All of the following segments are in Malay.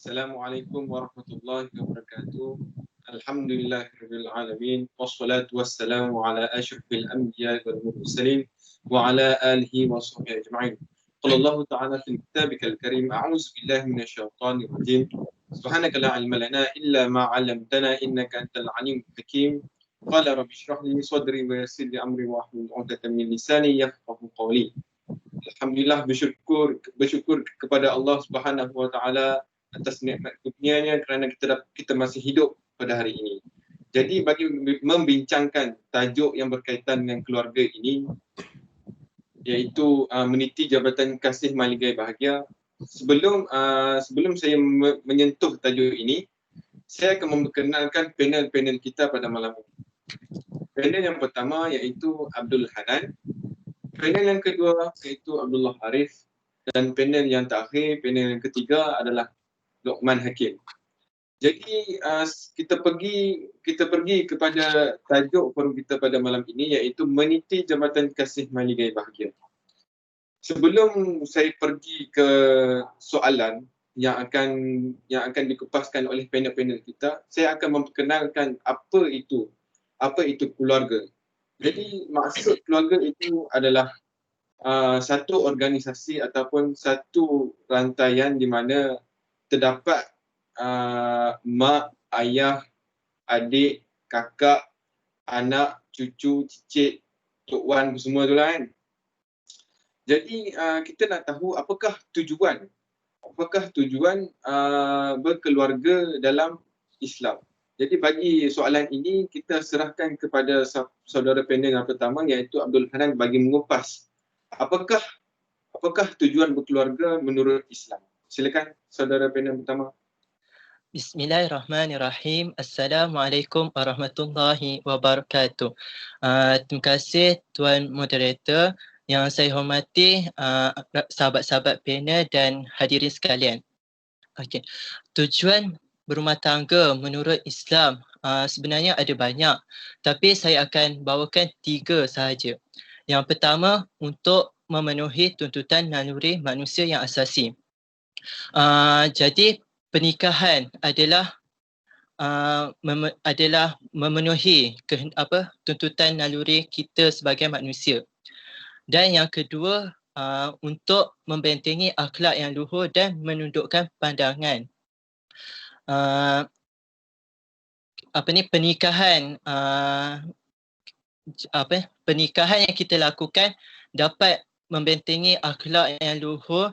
Assalamualaikum warahmatullahi wabarakatuh. Alhamdulillahirabbil alamin wassalatu wassalamu ala asyrafil anbiya'i wal mursalin wa ala alihi wa sahbihi ajma'in. Qala Allah ta'ala fil kitabikal karim a'udzu billahi minasyaitonir rajim. Subhanaka la ilma lana illa ma 'allamtana innaka antal alimul hakim. Qala rabbi shrah li sadri wa yassir li amri wa hlul 'uqdatam min lisani yafqahu qawli. Alhamdulillah, bersyukur kepada Allah Subhanahu wa taala atas nikmat kurnianya kerana kita masih hidup pada hari ini. Jadi bagi membincangkan tajuk yang berkaitan dengan keluarga ini, iaitu meniti jabatan kasih maligai bahagia. Sebelum saya menyentuh tajuk ini, saya akan memperkenalkan panel kita pada malam ini. Panel yang pertama iaitu Abdul Hanan. Panel yang kedua iaitu Abdullah Arif. Dan panel yang terakhir, panel yang ketiga adalah Luqman Hakim. Jadi kita pergi kepada tajuk forum kita pada malam ini, iaitu meniti jabatan kasih maligai bahagia. Sebelum saya pergi ke soalan yang akan dikupaskan oleh panel-panel kita, saya akan memperkenalkan apa itu keluarga. Jadi maksud keluarga itu adalah satu organisasi ataupun satu rantaian di mana terdapat mak, ayah, adik, kakak, anak, cucu, cicit, tok wan semua tu lah kan. Jadi kita nak tahu apakah tujuan berkeluarga dalam Islam. Jadi bagi soalan ini kita serahkan kepada saudara panel yang pertama, iaitu Abdul Hanan, bagi mengupas apakah tujuan berkeluarga menurut Islam. Silakan saudara panel pertama. Bismillahirrahmanirrahim. Assalamualaikum warahmatullahi wabarakatuh. Terima kasih Tuan Moderator. Yang saya hormati sahabat-sahabat panel dan hadirin sekalian. Okey. Tujuan berumah tangga menurut Islam sebenarnya ada banyak, tapi saya akan bawakan 3 sahaja. Yang pertama, untuk memenuhi tuntutan naluri manusia yang asasi. Jadi pernikahan adalah memenuhi tuntutan naluri kita sebagai manusia. Dan yang kedua, untuk membentengi akhlak yang luhur dan menundukkan pandangan. Pernikahan yang kita lakukan dapat membentengi akhlak yang luhur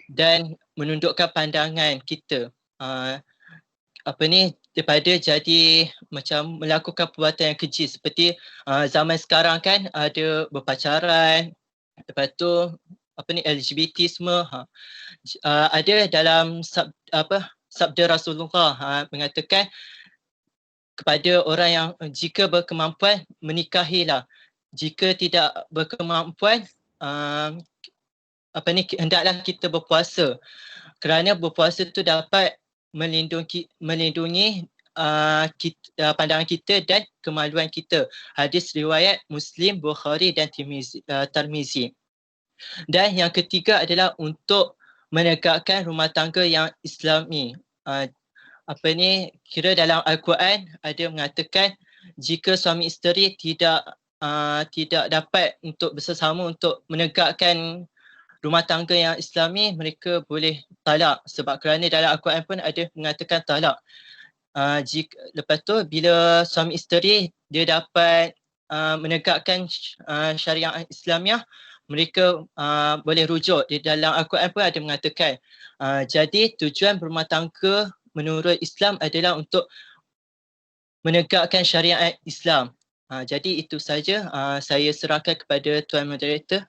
dan menundukkan pandangan kita. Daripada jadi macam melakukan perbuatan yang keji, seperti zaman sekarang kan ada berpacaran, lepas tu LGBT semua. Ada dalam sabda Rasulullah mengatakan kepada orang yang jika berkemampuan menikahilah, jika tidak berkemampuan hendaklah kita berpuasa, kerana berpuasa tu dapat melindungi pandangan kita dan kemaluan kita. Hadis riwayat Muslim, Bukhari dan Tirmizi. Dan yang ketiga adalah untuk menegakkan rumah tangga yang Islami. Kira dalam Al-Quran ada mengatakan jika suami isteri tidak dapat untuk bersama untuk menegakkan rumah tangga yang Islami, mereka boleh talak. Sebab kerana dalam Al-Quran pun ada mengatakan talak. Lepas tu bila suami isteri dia dapat menegakkan syariah Islamiah, mereka boleh rujuk. Di dalam Al-Quran pun ada mengatakan jadi tujuan berumah tangga menurut Islam adalah untuk menegakkan syariat Islam. Jadi itu saja saya serahkan kepada Tuan Moderator.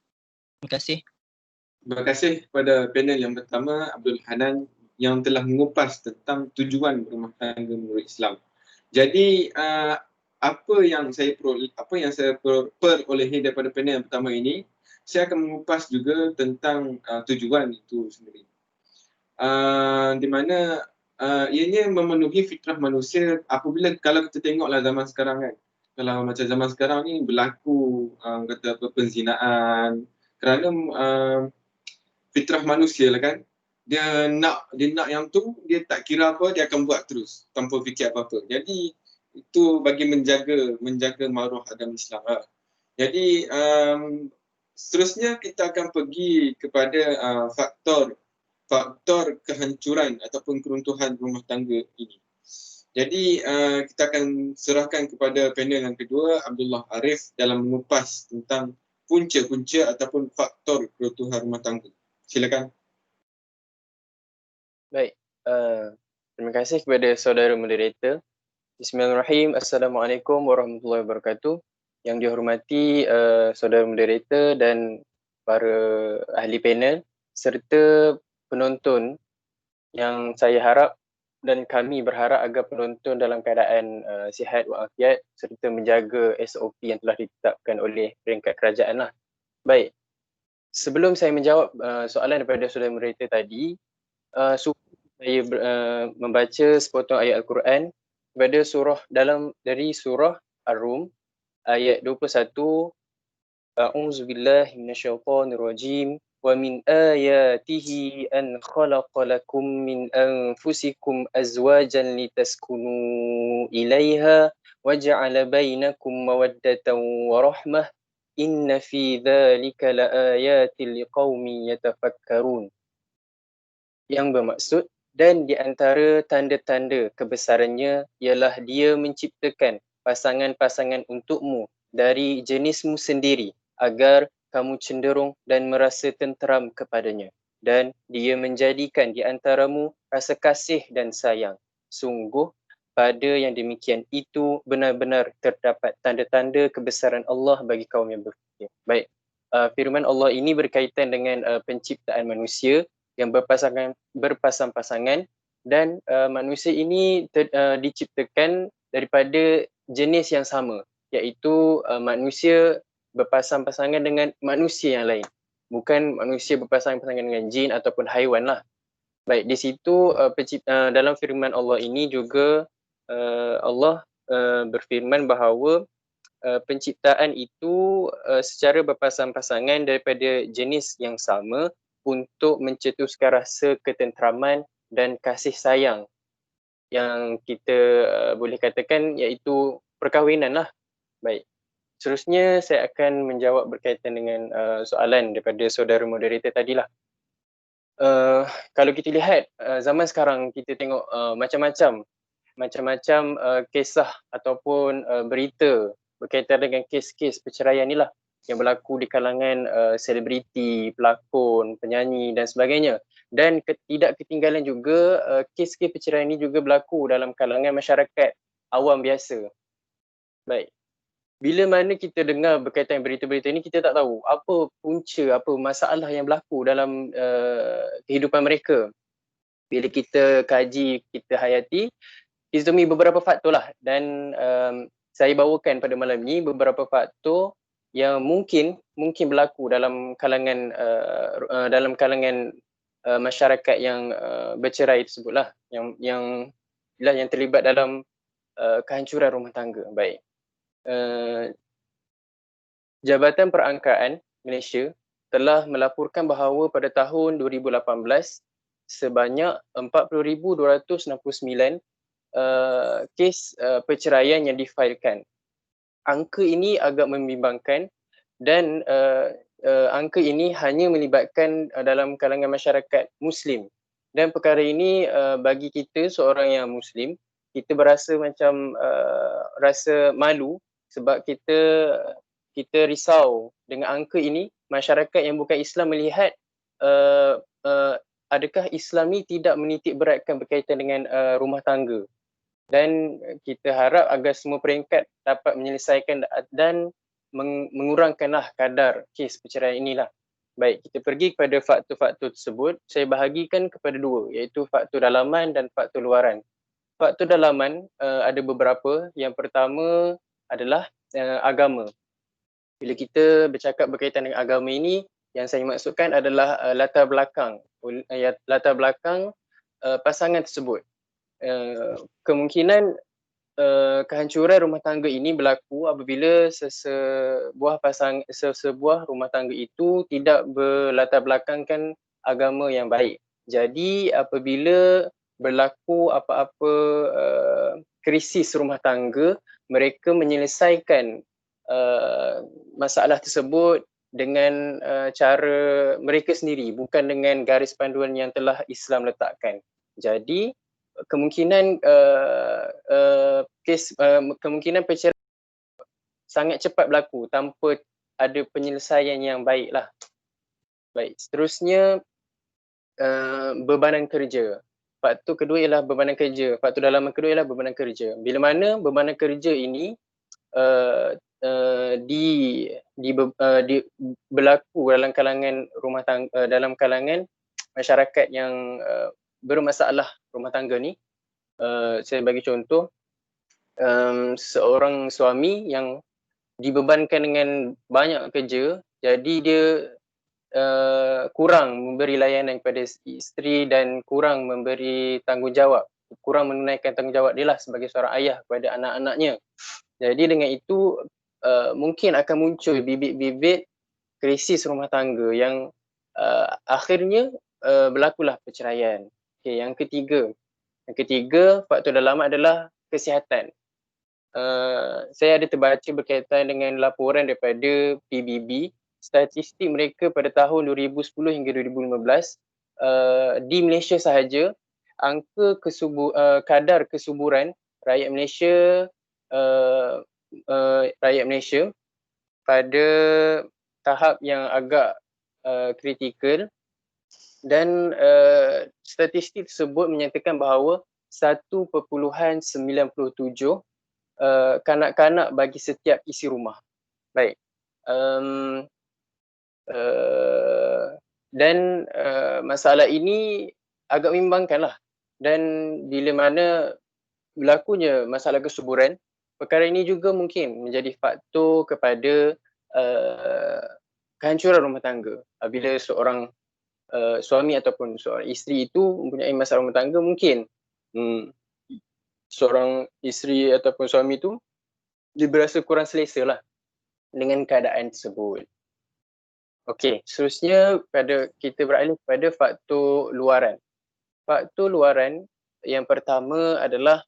Terima kasih. Terima kasih kepada panel yang pertama, Abdul Hanan, yang telah mengupas tentang tujuan berumah tangga menurut Islam. Jadi apa yang saya perolehi daripada panel yang pertama ini, saya akan mengupas juga tentang tujuan itu sendiri. Di mana ianya memenuhi fitrah manusia. Apabila kalau kita tengoklah zaman sekarang kan, kalau macam zaman sekarang ni berlaku penzinaan kerana fitrah manusia lah kan. dia nak yang tu, dia tak kira apa, dia akan buat terus tanpa fikir apa-apa. Jadi itu bagi menjaga maruah agama Islam lah. Jadi seterusnya kita akan pergi kepada faktor kehancuran ataupun keruntuhan rumah tangga ini. Jadi kita akan serahkan kepada panel yang kedua, Abdullah Arif, dalam mengupas tentang punca-punca ataupun faktor keruntuhan rumah tangga. Silakan. Baik, terima kasih kepada saudara moderator. Bismillahirrahmanirrahim. Assalamualaikum warahmatullahi wabarakatuh. Yang dihormati saudara moderator dan para ahli panel serta penonton, yang saya harap dan kami berharap agar penonton dalam keadaan sihat walafiat serta menjaga SOP yang telah ditetapkan oleh peringkat kerajaan lah. Baik, sebelum saya menjawab soalan daripada saudara moderator tadi, saya membaca sepotong ayat Al-Quran pada dari surah Ar-Rum ayat 21. A'udzu billahi minasyaitonir rajim. Wa min ayatihi an khalaqa lakum min anfusikum azwajan litaskunu ilaiha wa ja'ala bainakum mawaddatan wa rahmah. Inna fi dzalika laayatil liqaumin yatafakkarun. Yang bermaksud, dan di antara tanda-tanda kebesarannya ialah dia menciptakan pasangan-pasangan untukmu dari jenismu sendiri agar kamu cenderung dan merasa tenteram kepadanya. Dan dia menjadikan di antaramu rasa kasih dan sayang. Sungguh pada yang demikian itu benar-benar terdapat tanda-tanda kebesaran Allah bagi kaum yang berfikir. Baik, firman Allah ini berkaitan dengan penciptaan manusia yang berpasang-pasangan dan manusia ini diciptakan daripada jenis yang sama, iaitu manusia berpasang-pasangan dengan manusia yang lain, bukan manusia berpasang-pasangan dengan jin ataupun haiwan lah. Baik, di situ dalam firman Allah ini juga Allah berfirman bahawa penciptaan itu secara berpasang-pasangan daripada jenis yang sama untuk mencetuskan rasa ketenteraman dan kasih sayang yang kita boleh katakan iaitu perkahwinan lah. Baik, seterusnya saya akan menjawab berkaitan dengan soalan daripada saudara moderator tadilah. Kalau kita lihat zaman sekarang, kita tengok macam-macam kisah ataupun berita berkaitan dengan kes-kes perceraian ni lah yang berlaku di kalangan selebriti, pelakon, penyanyi dan sebagainya. Dan tidak ketinggalan juga kes-kes perceraian ni juga berlaku dalam kalangan masyarakat awam biasa. Baik, bila mana kita dengar berkaitan berita-berita ni, kita tak tahu apa punca, apa masalah yang berlaku dalam kehidupan mereka. Bila kita kaji, kita hayati, kita temui beberapa faktor lah, dan saya bawakan pada malam ni beberapa faktor yang mungkin berlaku dalam kalangan masyarakat yang bercerai tersebutlah, yang terlibat dalam kehancuran rumah tangga. Baik, Jabatan Perangkaan Malaysia telah melaporkan bahawa pada tahun 2018 sebanyak 40,269 kes perceraian yang difailkan. Angka ini agak membimbangkan dan angka ini hanya melibatkan dalam kalangan masyarakat Muslim. Dan perkara ini bagi kita seorang yang Muslim, kita berasa macam rasa malu sebab kita risau dengan angka ini. Masyarakat yang bukan Islam melihat adakah Islam ni tidak menitik beratkan berkaitan dengan rumah tangga. Dan kita harap agar semua peringkat dapat menyelesaikan dan mengurangkanlah kadar kes perceraian inilah. Baik, kita pergi kepada faktor-faktor tersebut. Saya bahagikan kepada dua, iaitu faktor dalaman dan faktor luaran. Faktor dalaman ada beberapa. Yang pertama adalah agama. Bila kita bercakap berkaitan dengan agama ini, yang saya maksudkan adalah latar belakang pasangan tersebut. Kemungkinan kehancuran rumah tangga ini berlaku apabila sebuah rumah tangga itu tidak berlatar belakangkan agama yang baik. Jadi apabila berlaku apa-apa krisis rumah tangga, mereka menyelesaikan masalah tersebut dengan cara mereka sendiri, bukan dengan garis panduan yang telah Islam letakkan. Jadi kemungkinan kemungkinan perceraian sangat cepat berlaku tanpa ada penyelesaian yang baik lah. Baik, seterusnya bebanan kerja. Faktor kedua ialah bebanan kerja. Faktor dalaman kedua ialah bebanan kerja. Bila mana bebanan kerja ini berlaku dalam kalangan rumah tangga, dalam kalangan masyarakat yang bermasalah rumah tangga ni. Saya bagi contoh, seorang suami yang dibebankan dengan banyak kerja, jadi dia kurang memberi layanan kepada isteri dan kurang memberi tanggungjawab, kurang menunaikan tanggungjawab dia lah sebagai seorang ayah kepada anak-anaknya. Jadi dengan itu mungkin akan muncul bibit-bibit krisis rumah tangga yang akhirnya berlakulah perceraian. Okay, yang ketiga faktor dalaman adalah kesihatan. Saya ada terbaca berkaitan dengan laporan daripada PBB, statistik mereka pada tahun 2010 hingga 2015 di Malaysia sahaja, angka kadar kesuburan rakyat Malaysia pada tahap yang agak kritikal, dan statistik tersebut menyatakan bahawa 1.97 kanak-kanak bagi setiap isi rumah. Baik. Dan masalah ini agak membimbangkan lah. Dan bila mana berlakunya masalah kesuburan, perkara ini juga mungkin menjadi faktor kepada kehancuran rumah tangga. Bila seorang suami ataupun seorang isteri itu mempunyai masalah rumah tangga, mungkin seorang isteri ataupun suami itu dia berasa kurang selesa lah dengan keadaan tersebut. Okey, seterusnya kita beralih kepada faktor luaran. Faktor luaran yang pertama adalah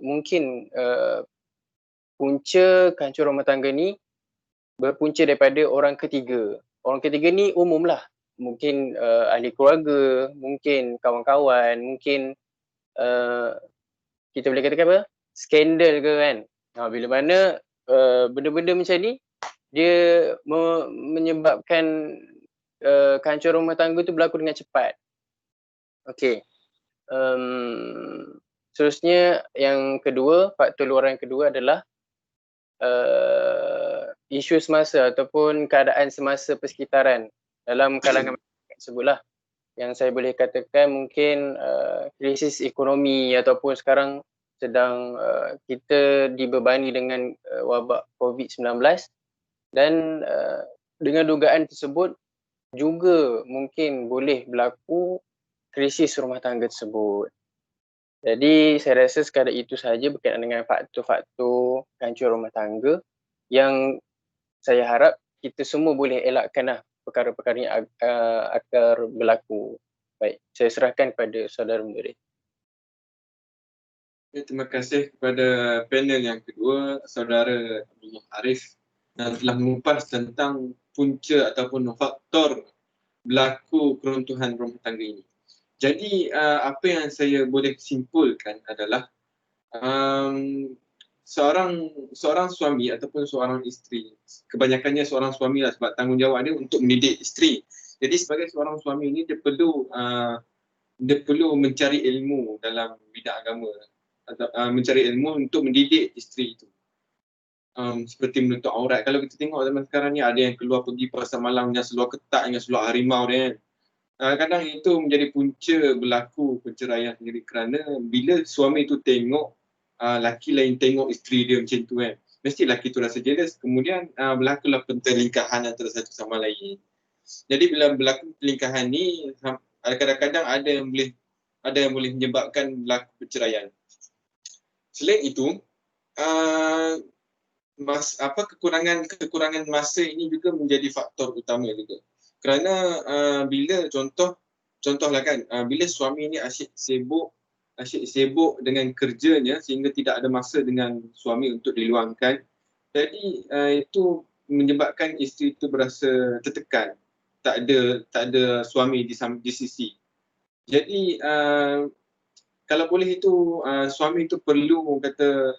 mungkin punca kehancuran rumah tangga ni berpunca daripada orang ketiga. Orang ketiga ni umum lah. Mungkin ahli keluarga, mungkin kawan-kawan, mungkin kita boleh katakan apa? Skandal ke kan? Bila mana benda-benda macam ni dia menyebabkan kehancuran rumah tangga tu berlaku dengan cepat. Okey. Seterusnya yang kedua, faktor luaran yang kedua adalah isu semasa ataupun keadaan semasa persekitaran dalam kalangan masyarakat tersebutlah. Yang saya boleh katakan mungkin krisis ekonomi ataupun sekarang sedang kita dibebani dengan wabak COVID-19, dan dengan dugaan tersebut juga mungkin boleh berlaku krisis rumah tangga tersebut. Jadi saya rasa sekadar itu sahaja berkaitan dengan faktor-faktor kehancuran rumah tangga yang saya harap kita semua boleh elakkanlah perkara-perkara yang akan berlaku. Baik, saya serahkan kepada saudara moderator. Terima kasih kepada panel yang kedua, saudara Abdullah Arif, yang telah mengupas tentang punca ataupun faktor berlaku keruntuhan rumah tangga ini. Jadi apa yang saya boleh simpulkan adalah seorang suami ataupun seorang isteri, kebanyakannya seorang suami lah sebab tanggungjawab dia untuk mendidik isteri. Jadi sebagai seorang suami ini dia perlu mencari ilmu dalam bidang agama, atau mencari ilmu untuk mendidik isteri itu. Seperti menutup aurat. Kalau kita tengok zaman sekarang ni ada yang keluar pergi pasar malam dengan seluar ketat, dengan seluar harimau dia kan. Kadang itu menjadi punca berlaku perceraian sendiri, kerana bila suami itu tengok laki lain tengok isteri dia macam tu kan, mesti laki tu rasa jealous, kemudian berlakulah pertelingkahan antara satu sama lain. Jadi bila berlaku pertelingkahan ni, kadang-kadang ada yang boleh menyebabkan berlaku perceraian. Selain itu, kekurangan masa ini juga menjadi faktor utama juga. Kerana bila contoh contohlah kan, bila suami ni asyik sibuk dengan kerjanya sehingga tidak ada masa dengan suami untuk diluangkan. Jadi itu menyebabkan isteri itu berasa tertekan, tak ada suami di sisi. Jadi kalau boleh itu suami itu perlu kata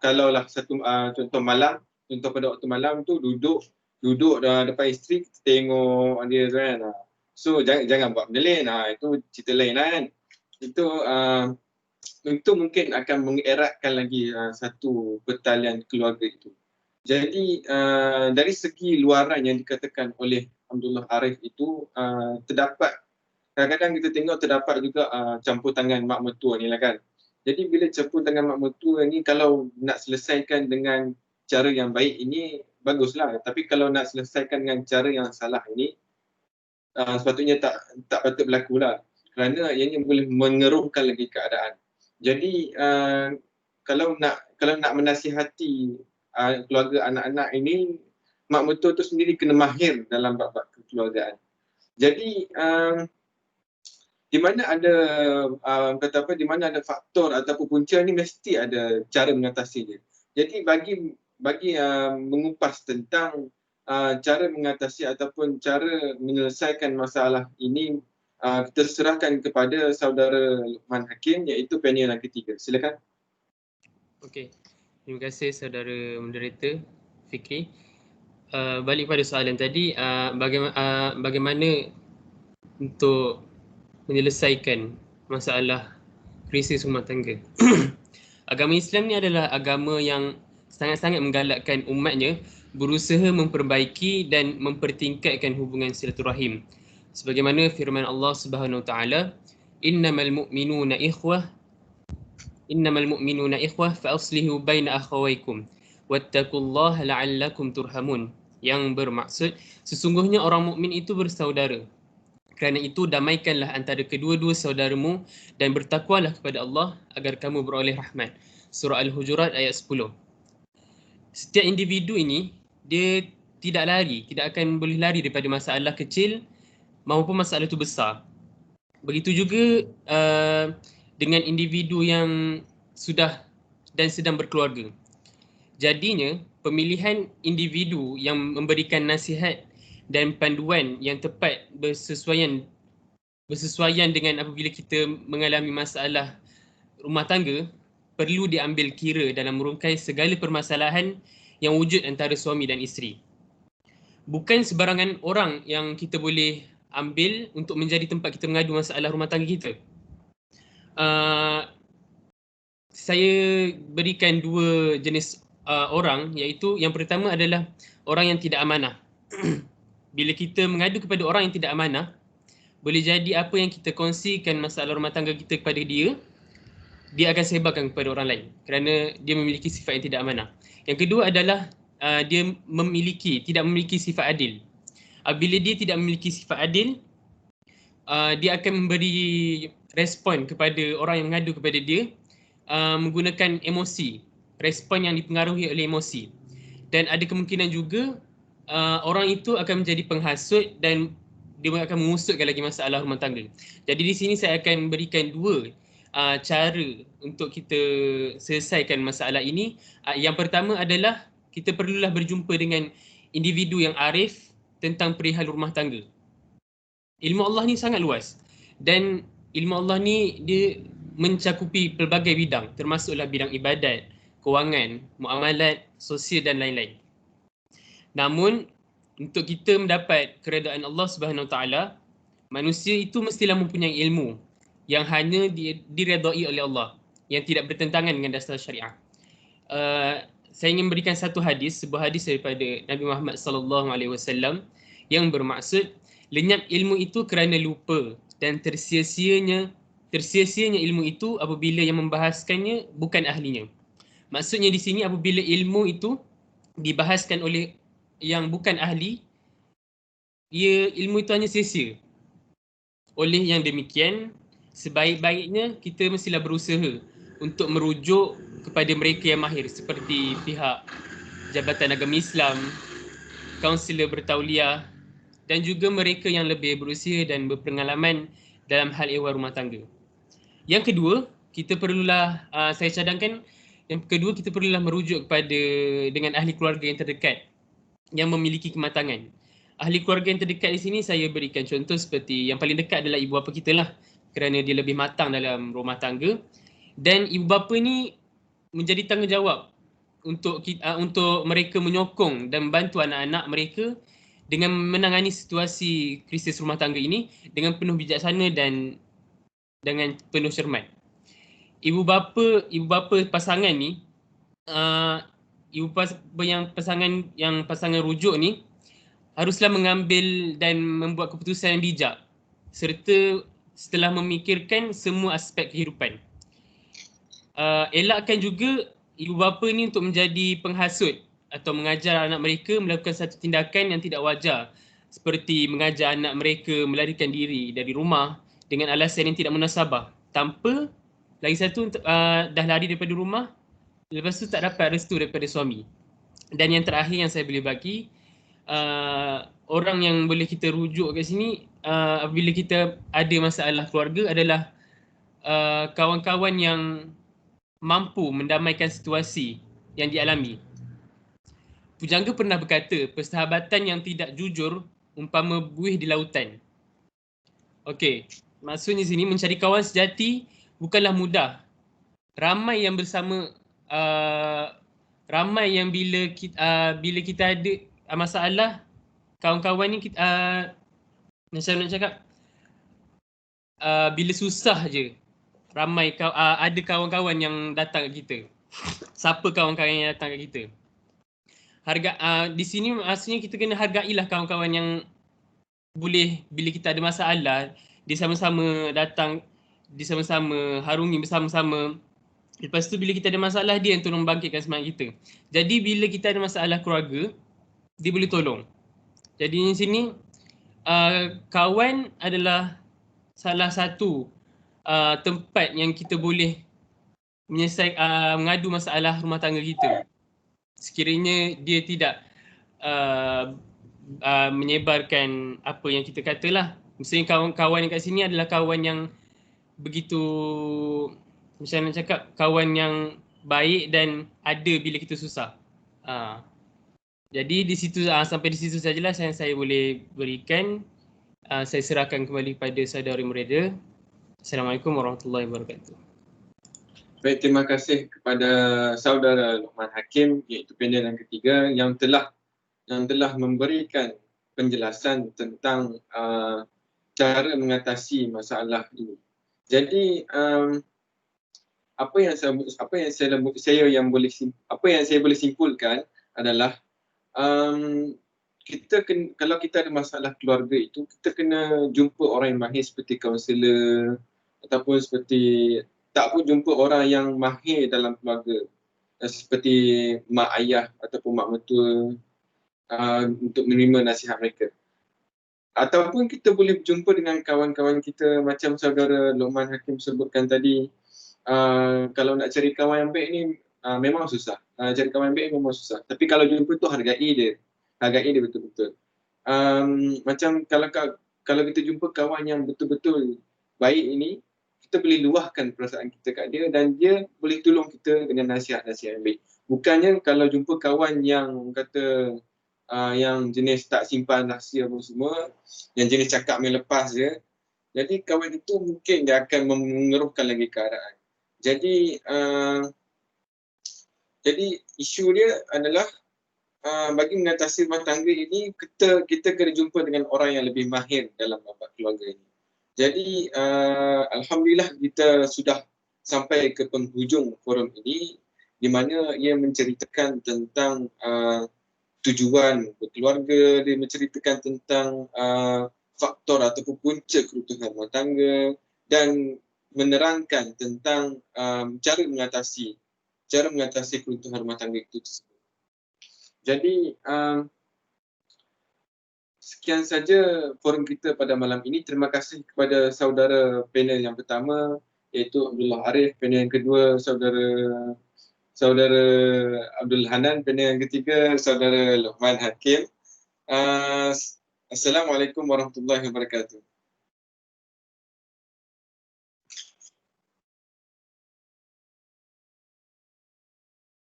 kalaulah satu contoh malam, contoh pada waktu malam tu duduk depan isteri, kita tengok dia kan. So jangan buat benda lain. Itu cerita lain kan. Itu mungkin akan mengeratkan lagi satu pertalian keluarga itu. Jadi dari segi luaran yang dikatakan oleh Abdullah Arif itu terdapat, kadang-kadang kita tengok terdapat juga campur tangan mak mertua ni lah kan. Jadi bila campur tangan mak mertua ni, kalau nak selesaikan dengan cara yang baik ini baguslah. Tapi kalau nak selesaikan dengan cara yang salah ini, sepatutnya tak patut berlaku lah. Kerana ianya boleh mengeruhkan lagi keadaan. Jadi kalau nak menasihati keluarga anak-anak ini, mak mertua tu sendiri kena mahir dalam bab-bab kekeluargaan. Jadi di mana ada faktor ataupun punca ni, mesti ada cara mengatasinya. Jadi bagi mengupas tentang cara mengatasi ataupun cara menyelesaikan masalah ini, kita serahkan kepada saudara Luqman Hakim, iaitu panel yang ketiga. Silakan. Okey. Terima kasih saudara moderator Fikri. Balik pada soalan tadi, bagaimana untuk menyelesaikan masalah krisis rumah tangga. Agama Islam ni adalah agama yang sangat-sangat menggalakkan umatnya berusaha memperbaiki dan mempertingkatkan hubungan silaturahim. Sebagaimana firman Allah Subhanahu Wa Taala, innamal mu'minuna ikhwah fa aslihu baina akhawaykum wattaqullaha la'allakum turhamun, yang bermaksud sesungguhnya orang mukmin itu bersaudara. Kerana itu damaikanlah antara kedua-dua saudaramu dan bertakwalah kepada Allah agar kamu beroleh rahmat. Surah Al-Hujurat ayat 10. Setiap individu ini dia tidak akan boleh lari daripada masalah kecil maupun masalah itu besar. Begitu juga dengan individu yang sudah dan sedang berkeluarga. Jadinya pemilihan individu yang memberikan nasihat dan panduan yang tepat bersesuaian dengan apabila kita mengalami masalah rumah tangga perlu diambil kira dalam merungkai segala permasalahan yang wujud antara suami dan isteri. Bukan sebarangan orang yang kita boleh ambil untuk menjadi tempat kita mengadu masalah rumah tangga kita. Saya berikan dua jenis orang, iaitu yang pertama adalah orang yang tidak amanah. Bila kita mengadu kepada orang yang tidak amanah, boleh jadi apa yang kita kongsikan masalah rumah tangga kita kepada dia akan sebarkan kepada orang lain kerana dia memiliki sifat yang tidak amanah. Yang kedua adalah dia tidak memiliki sifat adil. Bila dia tidak memiliki sifat adil, dia akan memberi respon kepada orang yang mengadu kepada dia menggunakan emosi, respon yang dipengaruhi oleh emosi. Dan ada kemungkinan juga orang itu akan menjadi penghasut dan dia akan mengusutkan lagi masalah rumah tangga. Jadi di sini saya akan berikan dua cara untuk kita selesaikan masalah ini. Yang pertama adalah kita perlulah berjumpa dengan individu yang arif tentang perihal rumah tangga. Ilmu Allah ni sangat luas dan ilmu Allah ni dia mencakupi pelbagai bidang, termasuklah bidang ibadat, kewangan, muamalat, sosial dan lain-lain. Namun untuk kita mendapat keredaan Allah Subhanahu Wa Taala, manusia itu mestilah mempunyai ilmu yang hanya diredai oleh Allah, yang tidak bertentangan dengan dasar syariah. Saya ingin memberikan satu hadis, sebuah hadis daripada Nabi Muhammad SAW yang bermaksud lenyap ilmu itu kerana lupa dan tersia-sianya ilmu itu apabila yang membahaskannya bukan ahlinya. Maksudnya di sini apabila ilmu itu dibahaskan oleh yang bukan ahli, ilmu itu hanya sia-sia. Oleh yang demikian, sebaik-baiknya kita mestilah berusaha untuk merujuk kepada mereka yang mahir seperti pihak Jabatan Agama Islam, kaunselor bertauliah dan juga mereka yang lebih berusia dan berpengalaman dalam hal ehwal rumah tangga. Yang kedua, kita perlulah saya cadangkan, yang kedua kita perlulah merujuk kepada dengan ahli keluarga yang terdekat yang memiliki kematangan. Ahli keluarga yang terdekat di sini saya berikan contoh seperti yang paling dekat adalah ibu bapa kita lah, kerana dia lebih matang dalam rumah tangga, dan ibu bapa ni menjadi tanggungjawab untuk mereka menyokong dan membantu anak-anak mereka dengan menangani situasi krisis rumah tangga ini dengan penuh bijaksana dan dengan penuh cermat. Ibu bapa pasangan ni, pasangan rujuk ni haruslah mengambil dan membuat keputusan yang bijak serta setelah memikirkan semua aspek kehidupan. Elakkan juga ibu bapa ni untuk menjadi penghasut atau mengajar anak mereka melakukan satu tindakan yang tidak wajar, seperti mengajar anak mereka melarikan diri dari rumah dengan alasan yang tidak munasabah, tanpa lagi satu dah lari daripada rumah, lepas tu tak dapat restu daripada suami. Dan yang terakhir yang saya boleh bagi, orang yang boleh kita rujuk kat sini apabila kita ada masalah keluarga adalah kawan-kawan yang mampu mendamaikan situasi yang dialami. Pujangga pernah berkata, persahabatan yang tidak jujur umpama buih di lautan. Okey, maksudnya sini mencari kawan sejati bukanlah mudah. Ramai yang bersama, ramai yang bila kita ada masalah, kawan-kawan ni macam nak cakap, bila susah je ramai ada kawan-kawan yang datang kat kita. Siapa kawan-kawan yang datang kat kita? Di sini maksudnya kita kena hargailah kawan-kawan yang boleh bila kita ada masalah, dia sama-sama datang, dia sama-sama harungi bersama-sama. Lepas tu bila kita ada masalah, dia yang tolong bangkitkan semangat kita. Jadi bila kita ada masalah keluarga, dia boleh tolong. Jadi di sini kawan adalah salah satu tempat yang kita boleh mengadu masalah rumah tangga kita. Sekiranya dia tidak menyebarkan apa yang kita katalah. Maksudnya kawan-kawan yang kat sini adalah kawan yang begitu, macam nak cakap, kawan yang baik dan ada bila kita susah. Jadi di situ, sampai di situ sajalah yang saya boleh berikan. Saya serahkan kembali kepada saudara moderator. Assalamualaikum warahmatullahi wabarakatuh. Baik, terima kasih kepada saudara Luqman Hakim, iaitu panel yang ketiga yang telah memberikan penjelasan tentang cara mengatasi masalah ini. Jadi apa yang saya boleh simpulkan adalah kalau kita ada masalah keluarga itu, kita kena jumpa orang yang mahir seperti kaunselor ataupun seperti tak pun jumpa orang yang mahir dalam keluarga seperti mak ayah ataupun mak mertua untuk menerima nasihat mereka. Ataupun kita boleh berjumpa dengan kawan-kawan kita macam saudara Luqman Hakim sebutkan tadi. Kalau nak cari kawan yang baik ni memang susah. Cari kawan yang baik memang susah. Tapi kalau jumpa tu hargai dia betul-betul. Macam kalau kita jumpa kawan yang betul-betul baik ini, kita boleh luahkan perasaan kita kat dia dan dia boleh tolong kita dengan nasihat-nasihat yang baik. Bukannya kalau jumpa kawan yang kata yang jenis tak simpan rahsia apa semua, yang jenis cakap main lepas je, jadi kawan itu mungkin dia akan mengeruhkan lagi keadaan. Jadi isu dia adalah bagi mengatasi rumah tangga ini, kita kena jumpa dengan orang yang lebih mahir dalam babak keluarga ini. Jadi alhamdulillah kita sudah sampai ke penghujung forum ini, di mana ia menceritakan tentang tujuan berkeluarga, dia menceritakan tentang faktor ataupun punca keruntuhan rumah tangga dan menerangkan tentang cara mengatasi keruntuhan rumah tangga itu tersebut. Jadi sekian saja forum kita pada malam ini. Terima kasih kepada saudara panel yang pertama, iaitu Abdullah Arif, panel yang kedua saudara Abdul Hanan, panel yang ketiga saudara Luqman Hakim. Assalamualaikum warahmatullahi wabarakatuh.